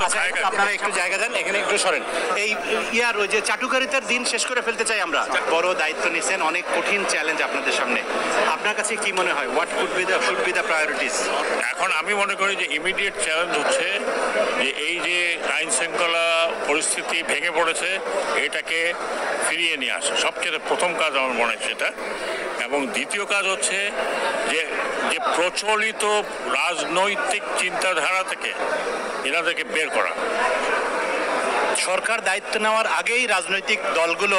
আচ্ছা, আপনারা একটু জায়গা দেন, এখানে একটু সরেন। এই ওই যে চাটুকারিতার দিন শেষ করে ফেলতে চাই আমরা। বড় দায়িত্ব নিছেন, অনেক কঠিন চ্যালেঞ্জ আপনাদের সামনে। আপনার কাছে কি মনে হয়, what should be the priorities? এখন আমি মনে করি যে ইমিডিয়েট চ্যালেঞ্জ হচ্ছে যে এই যে আইন শৃঙ্খলা পরিস্থিতি ভেঙে পড়েছে, এটাকে ফিরিয়ে নিয়ে আসা সবচেয়ে প্রথম কাজ আমার মনে হয় সেটা। এবং দ্বিতীয় কাজ হচ্ছে যে যে প্রচলিত রাজনৈতিক চিন্তাধারা থেকে এনাদেরকে বের করা। সরকার দায়িত্ব নেওয়ার আগেই রাজনৈতিক দলগুলো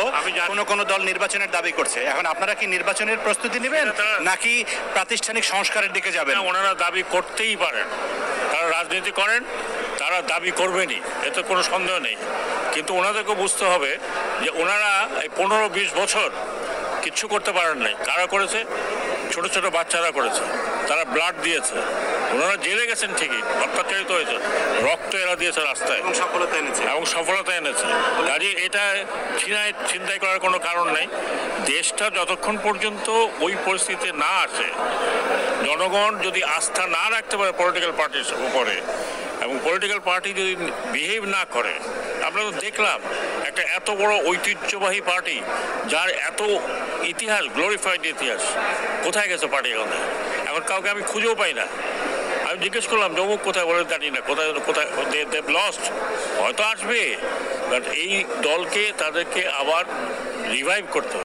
কোনো দল নির্বাচনের দাবি করছে। এখন আপনারা কি নির্বাচনের প্রস্তুতি নেবেন নাকি প্রাতিষ্ঠানিক সংস্কারের দিকে যাবেন? ওনারা দাবি করতেই পারেন, তারা রাজনীতি করেন, তারা দাবি করবেনই, এতে কোনো সন্দেহ নেই। কিন্তু ওনাদেরকে বুঝতে হবে যে ওনারা এই 15-20 বছর কিচ্ছু করতে পারেন নাই। কারা করেছে? ছোট ছোট বাচ্চারা করেছে, তারা ব্লাড দিয়েছে। ওনারা জেলে গেছেন ঠিকই, অত্যাচারিত হয়েছে, রক্ত এরা দিয়েছে রাস্তায় এবং সফলতা এনেছে। কাজে এটা ছিনতাই করার কোনো কারণ নেই। দেশটা যতক্ষণ পর্যন্ত ওই পরিস্থিতিতে না আসে, জনগণ যদি আস্থা না রাখতে পারে পলিটিক্যাল পার্টির উপরে এবং পলিটিক্যাল পার্টি যদি বিহেভ না করে, আমরা তো দেখলাম একটা এত বড় ঐতিহ্যবাহী পার্টি যার এত ইতিহাস, গ্লোরিফাইড ইতিহাস, কোথায় গেছে পার্টি? এখন কাউকে আমি খুঁজেও পাই না। আমি জিজ্ঞেস করলাম যে অমুক কোথায়, বলে জানি না কোথায় কোথায়, দে লস্ট। হয়তো আসবে, বাট এই দলকে তাদেরকে আবার রিভাইভ করতে হবে।